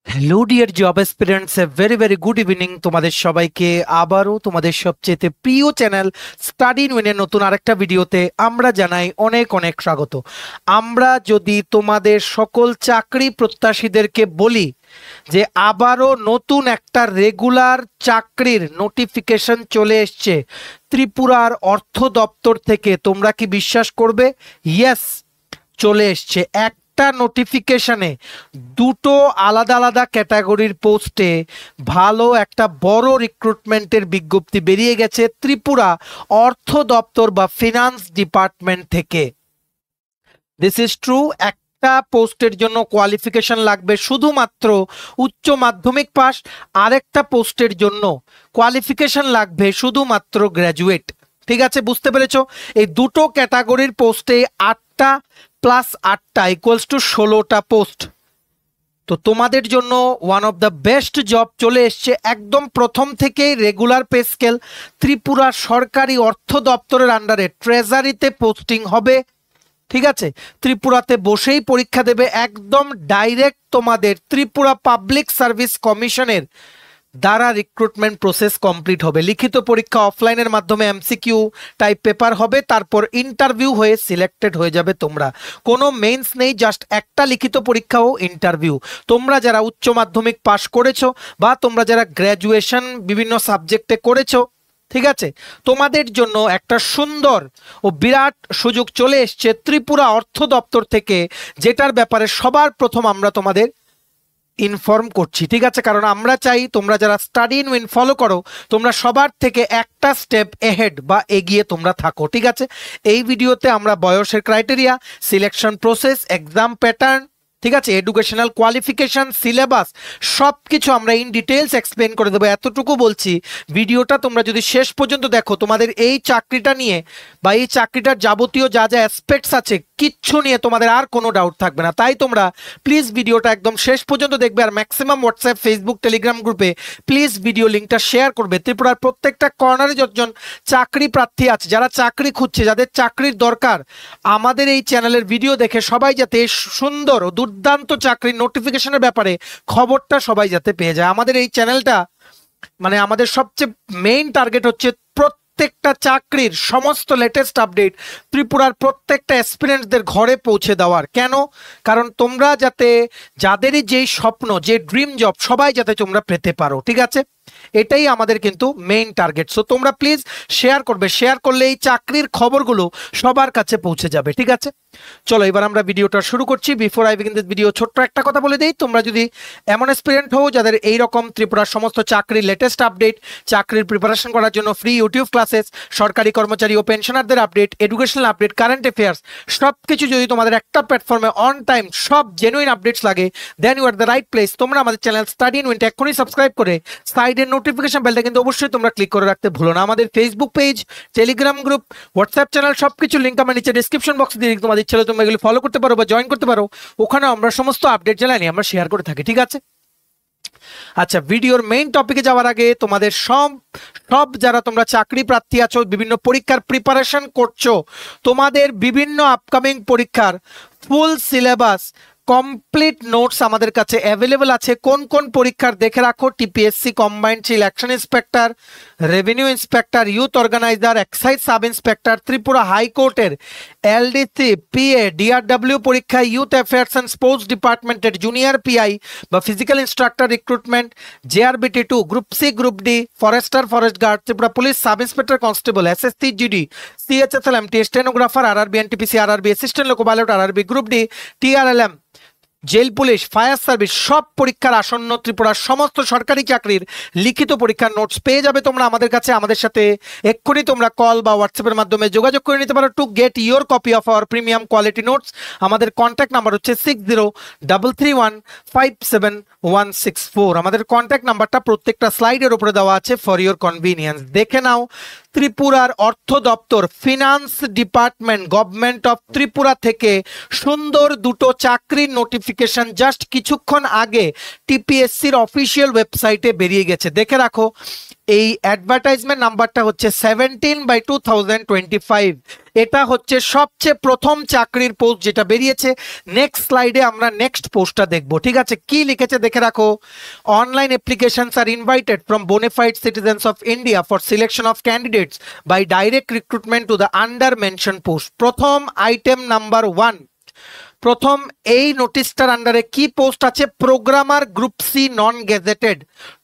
Hello dear job aspirants, a very very good evening তোমাদের সবাইকে। আবারও তোমাদের সবচেয়ে প্রিয় চ্যানেল স্টাডি ইন উইনের নতুন আরেকটা ভিডিওতে আমরা জানাই অনেক অনেক স্বাগত। আমরা যদি তোমাদের সকল চাকরি প্রত্যাশীদেরকে বলি যে আবারও নতুন একটা রেগুলার চাকরির নোটিফিকেশন চলে এসছে ত্রিপুরার অর্থ দপ্তর থেকে, তোমরা কি বিশ্বাস করবে? ইয়েস, চলে এসছে। একটা নোটিফিকেশনে দুটো আলাদা আলাদা ক্যাটাগরির পোস্টে ভালো একটা বড় রিক্রুটমেন্টের বিজ্ঞপ্তি বেরিয়ে গেছে ত্রিপুরা অর্থ দপ্তর বা ফিনান্স ডিপার্টমেন্ট থেকে। This is true. একটা পোস্টের জন্য কোয়ালিফিকেশন লাগবে শুধুমাত্র উচ্চ মাধ্যমিক পাস, আরেকটা পোস্টের জন্য কোয়ালিফিকেশন লাগবে শুধুমাত্র গ্র্যাজুয়েট। ঠিক আছে, বুঝতে পেরেছো? এই দুটো ক্যাটাগরির পোস্টে 8টা প্লাস 8টা ইকুয়ালস টু 16টা পোস্ট। তো তোমাদের জন্য one of the best job চলে এসছে একদম প্রথম থেকেই। রেগুলার পে স্কেল, ত্রিপুরা সরকারি অর্থ দপ্তরের আন্ডারে ট্রেজারিতে পোস্টিং হবে। ঠিক আছে, ত্রিপুরাতে বসেই পরীক্ষা দেবে, একদম ডাইরেক্ট তোমাদের ত্রিপুরা পাবলিক সার্ভিস কমিশনের দ্বারা রিক্রুটমেন্ট প্রসেস কমপ্লিট হবে। লিখিত পরীক্ষা অফলাইনের মাধ্যমে এমসিকিউ টাইপ পেপার হবে, তারপর ইন্টারভিউ হয়ে সিলেক্টেড হয়ে যাবে তোমরা। কোনো মেন্স নেই, জাস্ট একটা লিখিত পরীক্ষা ও ইন্টারভিউ। তোমরা যারা উচ্চ মাধ্যমিক পাশ করেছো বা তোমরা যারা গ্র্যাজুয়েশন বিভিন্ন সাবজেক্টে করেছো, ঠিক আছে, তোমাদের জন্য একটা সুন্দর ও বিরাট সুযোগ চলে এসছে ত্রিপুরা অর্থ দপ্তর থেকে, যেটার ব্যাপারে সবার প্রথম আমরা তোমাদের ইনফর্ম করছি। ঠিক আছে, কারণ আমরা চাই তোমরা যারা স্টাডি ইন উইন ফলো করো, তোমরা সবার থেকে একটা স্টেপ এহেড বা এগিয়ে তোমরা থাকো। ঠিক আছে, এই ভিডিওতে আমরা বয়সের criteria, selection process, exam pattern, ঠিক আছে, এডুকেশনাল কোয়ালিফিকেশন, সিলেবাস সব কিছু আমরা ইন ডিটেলস এক্সপ্লেন করে দেবো। এতটুকু বলছি, ভিডিওটা তোমরা যদি শেষ পর্যন্ত দেখো, তোমাদের এই চাকরিটা নিয়ে বা এই চাকরিটার যাবতীয় যা যা অ্যাসপেক্টস আছে কিচ্ছু নিয়ে তোমাদের আর কোনো ডাউট থাকবে না। তাই তোমরা প্লিজ ভিডিওটা একদম শেষ পর্যন্ত দেখবে, আর ম্যাক্সিমাম হোয়াটসঅ্যাপ, ফেসবুক, টেলিগ্রাম গ্রুপে প্লিজ ভিডিও লিঙ্কটা শেয়ার করবে। ত্রিপুরার প্রত্যেকটা কর্নারে যতজন চাকরি প্রার্থী আছে, যারা চাকরি খুঁজছে, যাদের চাকরির দরকার, আমাদের এই চ্যানেলের ভিডিও দেখে সবাই যাতে সুন্দর ও দুর্দান্ত চাকরির নোটিফিকেশনের ব্যাপারে খবরটা সবাই যাতে পেয়ে যায়। আমাদের এই চ্যানেলটা মানে আমাদের সবচেয়ে মেইন টার্গেট হচ্ছে প্রত্যেকটা চাকরির সমস্ত লেটেস্ট আপডেট ত্রিপুরার প্রত্যেকটা অ্যাসপিরেন্টসদের ঘরে পৌঁছে দেওয়ার। কেন? কারণ তোমরা যাতে যাদেরই যেই স্বপ্ন, যে ড্রিম জব, সবাই যাতে তোমরা পেতে পারো। ঠিক আছে, এটাই আমাদের কিন্তু মেইন টার্গেট। সো তোমরা প্লিজ শেয়ার করবে, শেয়ার করলে এই চাকরির খবরগুলো সবার কাছে পৌঁছে যাবে। ঠিক আছে, চলো এবার আমরা ভিডিওটা শুরু করছি। Before I begin this video, ছোট্ট একটা কথা বলে দিই, তোমরা যদি এমন অ্যাসপিরেন্ট হও যাদের এইরকম ত্রিপুরার সমস্ত চাকরির লেটেস্ট আপডেট, চাকরির প্রিপারেশন করার জন্য ফ্রি ইউটিউব ক্লাসেস, সরকারি কর্মচারী ও পেনশনারদের update, educational update, current affairs সব কিছু যদি তোমাদের একটা প্ল্যাটফর্মে অন টাইম সব জেনুইন আপডেটস লাগে, then you are the right place. তোমরা আমাদের চ্যানেল স্টাডি ইন উইন এক্ষুনি সাবস্ক্রাইব করে সাইডের নোটিফিকেশন বেলটা কিন্তু অবশ্যই তোমরা ক্লিক করে রাখতে ভুলো না। আমাদের Facebook page, Telegram group, WhatsApp channel সবকিছু লিঙ্ক আমার নিচে ডিসক্রিপশন বক্সে দিয়ে, তোমাদের ছেলে তোমরা এগুলো ফলো করতে পারো বা জয়েন করতে পারো। ওখানে আমরা সমস্ত আপডেট জানাই আমরা শেয়ার করে থাকি। ঠিক আছে, আচ্ছা, ভিডিওর মেইন টপিকে যাওয়ার আগে তোমাদের সব যারা তোমরা চাকরি প্রার্থী আছো, বিভিন্ন পরীক্ষার প্রিপারেশন করছো, তোমাদের বিভিন্ন আপকামিং পরীক্ষার ফুল সিলেবাস, কমপ্লিট নোটস আমাদের কাছে অ্যাভেলেবল আছে। কোন কোন পরীক্ষার দেখে রাখো: TPSC combined selection inspector, revenue inspector, youth organiser, excise sub inspector, Tripura হাইকোর্টের এলডিসি, পিএ, ডিআরডব্লিউ পরীক্ষা, ইউথ অ্যাফেয়ার্স অ্যান্ড স্পোর্টস ডিপার্টমেন্টের জুনিয়র পিআই বা ফিজিক্যাল ইনস্ট্রাক্টর রিক্রুটমেন্ট, জেআরবিটি2, group C, group D, forester, forest guard, Tripura police sub inspector constable, SSC, GD, CHSL, MT, stenographer, RRB, NTPC, RRB, assistant loco pilot, RRB, group D, TRLM, jail police, fire service সব পরীক্ষার আসন্ন ত্রিপুরার সমস্ত সরকারি চাকরির লিখিত পরীক্ষার নোটস পেয়ে যাবে তোমরা আমাদের কাছে। আমাদের সাথে এক্ষুনি তোমরা কল বা হোয়াটসঅ্যাপের মাধ্যমে যোগাযোগ করে নিতে পারো to get your copy of our premium quality notes. আমাদের কন্ট্যাক্ট নাম্বার হচ্ছে 6033157164। আমাদের কন্ট্যাক্ট নাম্বারটা প্রত্যেকটা স্লাইডের উপরে দেওয়া আছে ফর ইয়োর কনভিনিয়েন্স। দেখে নাও, ত্রিপুরার অর্থ দপ্তর, finance department, government of Tripura থেকে সুন্দর দুটো চাকরির নোটিফিকেশন জাস্ট কিছুক্ষণ আগে টিপিএসসির অফিসিয়াল ওয়েবসাইটে বেরিয়ে গেছে। দেখে রাখো, এই অ্যাডভার্টাইজমেন্ট নাম্বারটা হচ্ছে 17/2025। এটা হচ্ছে সবচেয়ে প্রথম চাকরির পোস্ট যেটা বেরিয়েছে। নেক্সট স্লাইডে আমরা নেক্সট পোস্টটা দেখব, ঠিক আছে? কি লিখেছে দেখে রাখো। Online applications are invited from bonafide citizens of India for selection of candidates by direct recruitment to the under mention post. প্রথম আইটেম নাম্বার 1, প্রথম এই নোটিশটার আন্ডারে কি পোস্ট আছে? Programmer group C non gazetted.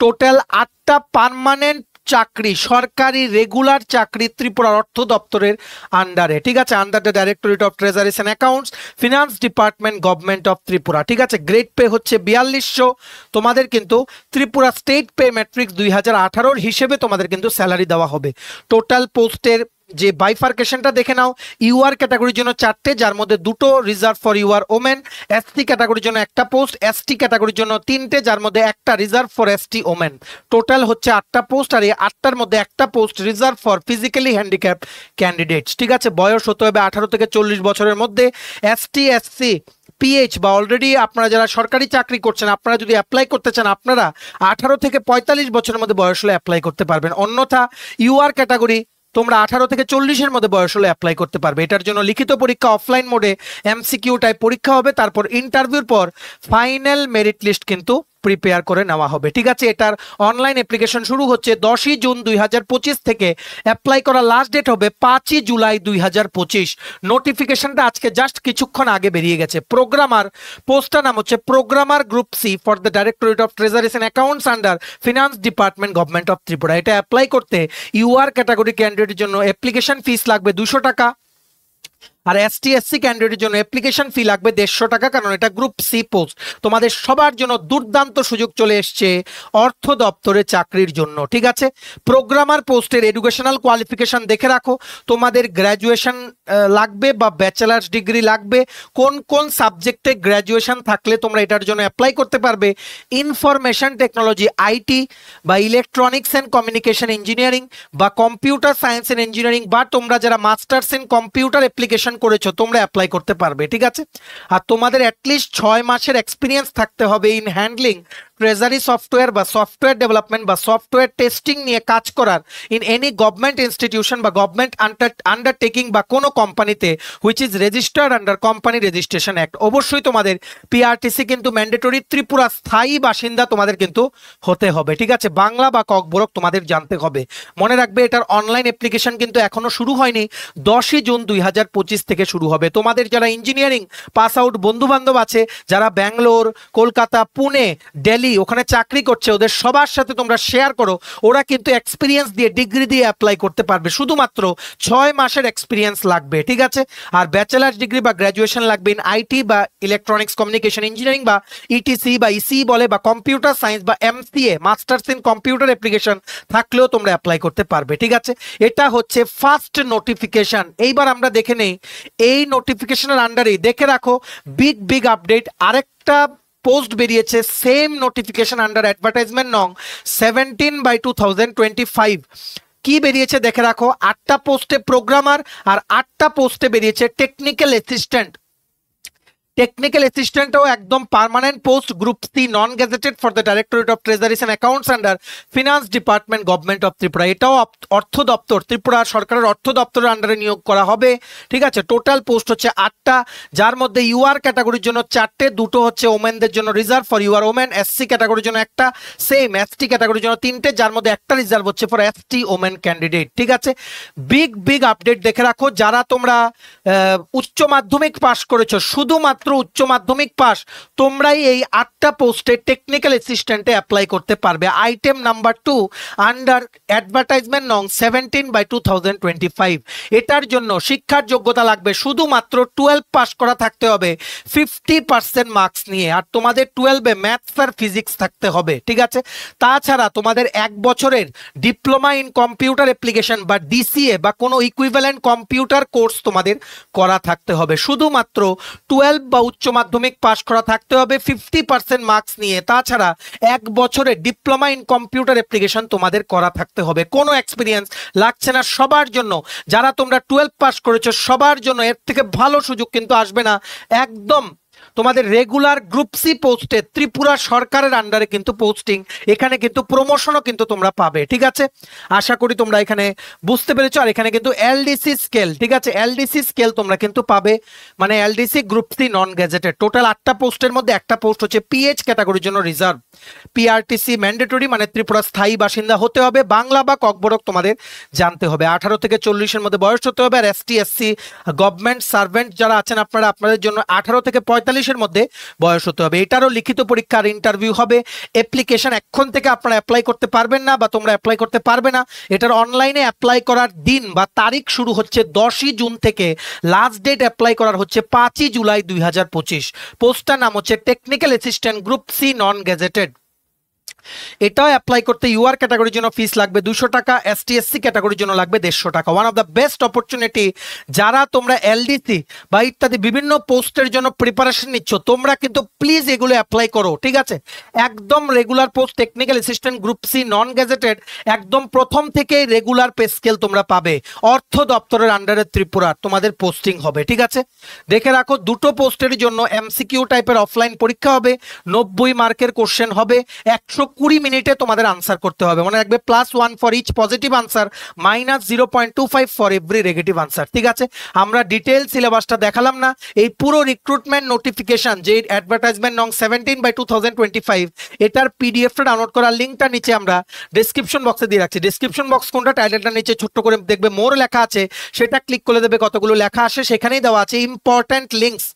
Total 8টা পার্মানেন্ট চাকরি, সরকারি রেগুলার চাকরি ত্রিপুরার অর্থ দপ্তরের আন্ডারে, ঠিক আছে? Under the directorate of treasuries and accounts, finance department, government of Tripura, ঠিক আছে? গ্রেড পে হচ্ছে 4200। তোমাদের কিন্তু ত্রিপুরা স্টেট পে ম্যাট্রিক্স 2018 হিসেবে তোমাদের কিন্তু স্যালারি দেওয়া হবে। টোটাল পোস্টের যে বাইফার্কেশনটা দেখে নাও। ইউআর ক্যাটাগরির জন্য 4টে, যার মধ্যে 2টো reserve for UR women. SC ক্যাটাগরির জন্য 1টা পোস্ট, এসটি ক্যাটাগরির জন্য 3টে, যার মধ্যে 1টা reserve for ST women. Total হচ্ছে 8টা পোস্ট, আর এই 8টার মধ্যে 1টা post reserve for physically handicap candidates, ঠিক আছে? বয়স হতে হবে 18 থেকে 40 বছরের মধ্যে। এসটি, এসসি, পিএইচ বা অলরেডি আপনারা যারা সরকারি চাকরি করছেন, আপনারা যদি অ্যাপ্লাই করতে চান, আপনারা 18 থেকে 45 বছরের মধ্যে বয়স হলে অ্যাপ্লাই করতে পারবেন। অন্যথা ইউআর ক্যাটাগরি তোমরা 18 থেকে 40-এর মধ্যে বয়স হলে অ্যাপ্লাই করতে পারবে। এটার জন্য লিখিত পরীক্ষা অফলাইন মোডে এমসিকিউ টাইপ পরীক্ষা হবে, তারপর ইন্টারভিউর পর ফাইনাল মেরিট লিস্ট কিন্তু প্রিপেয়ার করে নেওয়া হবে, ঠিক আছে? এটার অনলাইন অ্যাপ্লিকেশন শুরু হচ্ছে 10ই জুন 2025 থেকে। অ্যাপ্লাই করার লাস্ট ডেট হবে 5ই জুলাই 2025। নোটিফিকেশনটা আজকে জাস্ট কিছুক্ষণ আগে বেরিয়ে গেছে। প্রোগ্রামার পোস্টটার নাম হচ্ছে programmer group C for the directorate of treasuries and accounts under finance department, government of Tripura. এটা অ্যাপ্লাই করতে ইউআর ক্যাটাগরি ক্যান্ডিডেটের জন্য অ্যাপ্লিকেশন ফিস লাগবে 200 টাকা, আর এসটি এসসি ক্যান্ডিডেটের জন্য অ্যাপ্লিকেশন ফি লাগবে 150 টাকা, কারণ এটা গ্রুপ সি পোস্ট। তোমাদের সবার জন্য দুর্দান্ত সুযোগ চলে এসছে অর্থ দপ্তরে চাকরির জন্য, ঠিক আছে? প্রোগ্রামার পোস্টের এডুকেশনাল কোয়ালিফিকেশন দেখে রাখো। তোমাদের গ্র্যাজুয়েশন লাগবে বা ব্যাচেলার্স ডিগ্রি লাগবে। কোন কোন সাবজেক্টে গ্র্যাজুয়েশন থাকলে তোমরা এটার জন্য অ্যাপ্লাই করতে পারবে? ইনফরমেশন টেকনোলজি, আইটি বা ইলেকট্রনিক্স অ্যান্ড কমিউনিকেশন ইঞ্জিনিয়ারিং বা কম্পিউটার সায়েন্স অ্যান্ড ইঞ্জিনিয়ারিং, বা তোমরা যারা মাস্টার্স ইন কম্পিউটার অ্যাপ্লিকেশন করেছো তোমরা অ্যাপ্লাই করতে পারবে, ঠিক আছে? আর তোমাদের অ্যাটলিস্ট 6 মাসের এক্সপিরিয়েন্স থাকতে হবে ইন হ্যান্ডলিং ট্রেজারি সফটওয়্যার বা সফটওয়্যার ডেভেলপমেন্ট বা সফটওয়্যার টেস্টিং নিয়ে কাজ করার ইন এনি গভর্নমেন্ট ইনস্টিটিউশন বা গভর্নমেন্ট আন্ডারটেকিং বা কোনো কোম্পানিতে which is registered under company registration act. অবশ্যই তোমাদের পিআরটিসি কিন্তু ম্যান্ডেটরি, ত্রিপুরা স্থায়ী বাসিন্দা তোমাদের কিন্তু হতে হবে, ঠিক আছে? বাংলা বা ককবরক তোমাদের জানতে হবে। মনে রাখবে এটার অনলাইন অ্যাপ্লিকেশন কিন্তু এখনো শুরু হয়নি, 10ই জুন 2025 থেকে শুরু হবে। তোমাদের যারা ইঞ্জিনিয়ারিং পাস আউট বন্ধু বান্ধব আছে, যারা ব্যাঙ্গালোর, কলকাতা, পুনে, দিল্লি ওখানে চাকরি করছে, ওদের সবার সাথে তোমরা শেয়ার করো। ওরা কিন্তু এক্সপিরিয়েন্স দিয়ে, ডিগ্রি দিয়ে অ্যাপ্লাই করতে পারবে। শুধুমাত্র 6 মাসের এক্সপিরিয়েন্স লাগবে, ঠিক আছে? আর ব্যাচেলার্স ডিগ্রি বা গ্র্যাজুয়েশন লাগবে ইন আইটি বা ইলেকট্রনিক্স কমিউনিকেশন ইঞ্জিনিয়ারিং বা ইটিসি বা ইসি বলে, বা কম্পিউটার সায়েন্স বা MCA, masters in computer application থাকলেও তোমরা অ্যাপ্লাই করতে পারবে, ঠিক আছে? এটা হচ্ছে ফার্স্ট নোটিফিকেশন। এইবার আমরা দেখে নেই এই নোটিফিকেশনের আন্ডারেই দেখে রাখো বিগ আপডেট। আরেকটা পোস্ট বেরিয়েছে সেম নোটিফিকেশন আন্ডার অ্যাডভার্টাইজমেন্ট নং 17/2025। কি বেরিয়েছে দেখে রাখো। 8টা পোস্টে প্রোগ্রামার আর 8টা পোস্টে বেরিয়েছে টেকনিক্যাল অ্যাসিস্ট্যান্ট। টেকনিক্যাল অ্যাসিস্ট্যান্টও একদম permanent post, group C non gazetted for the directorate of treasuries and accounts under finance department, government of Tripura. এটাও অর্থ দপ্তর, ত্রিপুরা সরকারের অর্থ দপ্তরের আন্ডারে নিয়োগ করা হবে, ঠিক আছে? টোটাল পোস্ট হচ্ছে 8টা, যার মধ্যে ইউআর ক্যাটাগরির জন্য 4টে, 2টো হচ্ছে ওমেনদের জন্য reserve for UR women. SC ক্যাটাগরির জন্য 1টা, সেম এসটি ক্যাটাগরির জন্য 3টে, যার মধ্যে 1টা রিজার্ভ হচ্ছে ফর এসটি ওমেন ক্যান্ডিডেট, ঠিক আছে? বিগ আপডেট দেখে রাখো। যারা তোমরা উচ্চ মাধ্যমিক পাস করেছো, শুধুমাত্র উচ্চ মাধ্যমিক পাস, তোমরাই এই 8টা পোস্টে টেকনিক্যাল অ্যাসিস্ট্যান্টে অ্যাপ্লাই করতে পারবে। আইটেম নাম্বার 2 আন্ডার অ্যাডভার্টাইজমেন্ট নং 17/2025। এটার জন্য শিক্ষার যোগ্যতা লাগবে শুধুমাত্র 12 পাস করা থাকতে হবে 50% মার্কস নিয়ে, আর তোমাদের 12-এ ম্যাথস আর ফিজিক্স থাকতে হবে, ঠিক আছে? তাছাড়া তোমাদের 1 বছরের ডিপ্লোমা ইন কম্পিউটার অ্যাপ্লিকেশন বা ডিসিএ বা কোনো ইকুইভ্যালেন্ট কম্পিউটার কোর্স তোমাদের করা থাকতে হবে। শুধুমাত্র 12 বা উচ্চ মাধ্যমিক পাস করা থাকতে হবে 50% মার্কস নিয়ে। তাছাড়া 1 বছরের ডিপ্লোমা ইন কম্পিউটার অ্যাপ্লিকেশন তোমাদের করা থাকতে হবে। কোনো এক্সপিরিয়েন্স লাগছে না সবার জন্য। যারা তোমরা 12 পাস করেছো সবার জন্য এর থেকে ভালো সুযোগ কিন্তু আসবে না। একদম তোমাদের রেগুলার গ্রুপ সি পোস্টে ত্রিপুরা সরকারের আন্ডারে কিন্তু পোস্টিং, এখানে কিন্তু প্রমোশনও কিন্তু তোমরা পাবে, ঠিক আছে। আশা করি তোমরা এখানে বুঝতে পেরেছো। আর এখানে কিন্তু এলডিসি স্কেল, ঠিক আছে, এলডিসি স্কেল তোমরা কিন্তু পাবে, মানে LDC group C non gazetted. Total 8টা পোস্টের মধ্যে একটা পোস্ট হচ্ছে পিএইচ ক্যাটাগরির জন্য রিজার্ভ। পিআরটিসি ম্যান্ডেটরি, মানে ত্রিপুরা স্থায়ী বাসিন্দা হতে হবে, বাংলা বা ককবরক তোমাদের জানতে হবে, 18 থেকে 40-এর মধ্যে বয়স হতে হবে। আর এসটি এসসি গভর্নমেন্ট সার্ভেন্ট যারা আছেন আপনাদের জন্য 18 থেকে 45-এর মধ্যে বয়স হতে হবে। এটারও লিখিত পরীক্ষার ইন্টারভিউ হবে। অ্যাপ্লিকেশন এখন থেকে আপনারা অ্যাপ্লাই করতে পারবেন না, বা তোমরা অ্যাপ্লাই করতে পারবে না। এটার অনলাইনে অ্যাপ্লাই করার দিন বা তারিখ শুরু হচ্ছে 10ই জুন থেকে, লাস্ট ডেট অ্যাপ্লাই করার হচ্ছে 5ই জুলাই 2025। পোস্টটার নাম হচ্ছে technical assistant group C non gazetted. এটাও অ্যাপ্লাই করতে ইউআর ক্যাটাগরির জন্য ফিস লাগবে 200 টাকা, এসটি এসসি ক্যাটাগরির জন্য লাগবে 150 টাকা। One of the best opportunity, যারা তোমরা এলডিসি বা ইত্যাদি বিভিন্ন পোস্টের জন্য প্রিপারেশন নিচ্ছ, তোমরা কিন্তু প্লিজ এগুলো অ্যাপ্লাই করো, ঠিক আছে। একদম regular post, technical assistant group C non gazetted, একদম প্রথম থেকেই রেগুলার পে স্কেল তোমরা পাবে। অর্থ দপ্তরের আন্ডারে ত্রিপুরা তোমাদের পোস্টিং হবে, ঠিক আছে। দেখে রাখো, দুটো পোস্টের জন্য এমসিকিউ টাইপের অফলাইন পরীক্ষা হবে, 90 মার্কের কোশ্চেন হবে, 120 মিনিটে তোমাদের আনসার করতে হবে। মনে রাখবে +1 for each positive answer, -0.25 for every negative answer, ঠিক আছে। আমরা ডিটেইল সিলেবাসটা দেখালাম না। এই পুরো রিক্রুটমেন্ট নোটিফিকেশন, যে অ্যাডভার্টাইজমেন্ট নং 17/2025, এটার পিডিএফটা ডাউনলোড করার লিঙ্কটা নিচে আমরা ডেসক্রিপশন বক্সে দিয়ে রাখছি। ডেসক্রিপশন বক্স কোনটা, টাইটেলটা নিচে ছোট্ট করে দেখবে মোর লেখা আছে, সেটা ক্লিক করে দেবে, কতগুলো লেখা আসে সেখানেই দেওয়া আছে ইম্পর্ট্যান্ট লিঙ্কস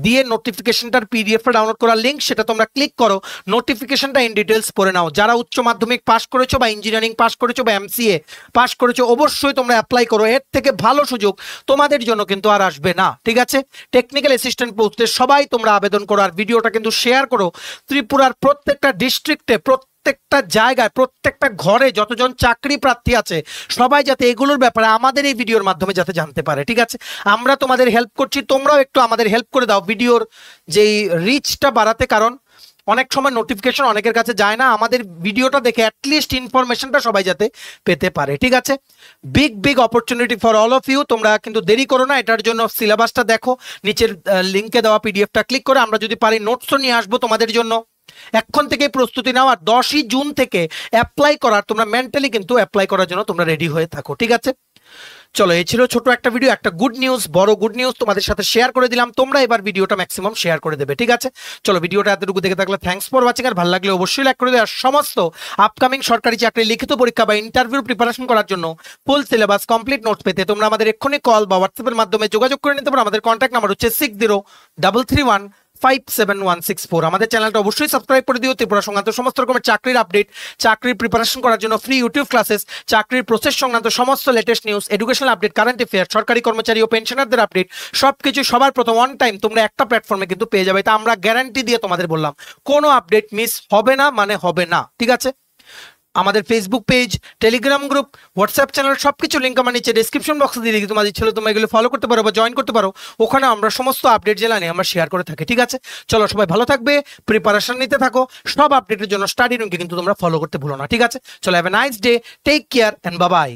দিয়ে নোটিফিকেশনটার পিডিএফটা ডাউনলোড করার লিঙ্ক, সেটা তোমরা ক্লিক করো, নোটিফিকেশনটা ইন ডিটেলস পড়ে নাও। যারা উচ্চ মাধ্যমিক পাস করেছো বা ইঞ্জিনিয়ারিং পাস করেছো বা এমসিএ পাস করেছো, অবশ্যই তোমরা অ্যাপ্লাই করো। এর থেকে ভালো সুযোগ তোমাদের জন্য কিন্তু আর আসবে না, ঠিক আছে। টেকনিক্যাল অ্যাসিস্ট্যান্ট পোস্টে সবাই তোমরা আবেদন করো, আর ভিডিওটা কিন্তু শেয়ার করো। ত্রিপুরার প্রত্যেকটা ডিস্ট্রিক্টে, প্রত্যেকটা জায়গায়, প্রত্যেকটা ঘরে যতজন চাকরি প্রার্থী আছে, সবাই যাতে এগুলোর ব্যাপারে আমাদের এই ভিডিওর মাধ্যমে যাতে জানতে পারে, ঠিক আছে। আমরা তোমাদের হেল্প করছি, তোমরাও একটু আমাদের হেল্প করে দাও ভিডিওর যেই রিচটা বাড়াতে, কারণ অনেক সময় নোটিফিকেশন অনেকের কাছে যায় না। আমাদের ভিডিওটা দেখে অ্যাটলিস্ট ইনফরমেশনটা সবাই যাতে পেতে পারে, ঠিক আছে। Big opportunity for all of you. তোমরা কিন্তু দেরি করো না, এটার জন্য সিলেবাসটা দেখো, নিচের লিঙ্কে দেওয়া পিডিএফটা ক্লিক করে আমরা যদি পারি নোটসও নিয়ে আসবো তোমাদের জন্য। এখন থেকে প্রস্তুতি নাও, আর 10ই জুন থেকে অ্যাপ্লাই করার, তোমরা মেন্টালি কিন্তু অ্যাপ্লাই করার জন্য তোমরা রেডি হয়ে থাকো, ঠিক আছে। চলো, এই ছিল ছোট একটা ভিডিও, একটা গুড নিউজ, বড় গুড নিউজ তোমাদের সাথে শেয়ার করে দিলাম। তোমরা এবার ভিডিওটা ম্যাক্সিমাম শেয়ার করে দেবে, ঠিক আছে। চলো, ভিডিওটা এতটুকু দেখে থাকলে থ্যাঙ্কস ফর ওয়াচিং। আর ভালো লাগলে অবশ্যই লাইক করে দেবে। আর সমস্ত আপকামিং সরকারি চাকরি লিখিত পরীক্ষা বা ইন্টারভিউ প্রিপারেশন করার জন্য ফুল সিলেবাস কমপ্লিট নোটস পেতে তোমরা আমাদের এক্ষুনি কল বা হোয়াটসঅ্যাপের মাধ্যমে যোগাযোগ করে নিতে পারো। আমাদের কন্ট্যাক্ট নাম্বার হচ্ছে 6033157164। আমাদের চ্যানেলটা অবশ্যই সাবস্ক্রাইব করে দিও। ত্রিপুরা সংক্রান্ত সমস্ত রকমের চাকরির আপডেট, চাকরির প্রিপারেশন করার জন্য ফ্রি ইউটিউব ক্লাসেস, চাকরির প্রসেস সংক্রান্ত সমস্ত latest news, educational update, current affair, সরকারি কর্মচারী ও পেনশনারদের আপডেট, সবকিছু সবার প্রথম অন টাইম তোমরা একটা প্ল্যাটফর্মে কিন্তু পেয়ে যাবে। তা আমরা গ্যারান্টি দিয়ে তোমাদের বললাম, কোনো আপডেট মিস হবে না, মানে হবে না, ঠিক আছে। আমাদের Facebook page, Telegram group, WhatsApp channel, সবকিছু লিঙ্ক আমার নিচে ডেসক্রিপশন বক্সে দিয়ে দিই। তোমাদের ছিল, তোমরা এগুলো ফলো করতে পারো বা জয়েন করতে পারো। ওখানে আমরা সমস্ত আপডেট জেলা নিয়ে আমরা শেয়ার করে থাকি, ঠিক আছে। চলো, সবাই ভালো থাকবে, প্রিপারেশন নিতে থাকো। সব আপডেটের জন্য স্টাডি রুমকে কিন্তু তোমরা ফলো করতে ভুলো না, ঠিক আছে। চলো, have a nice day, take care and bye by.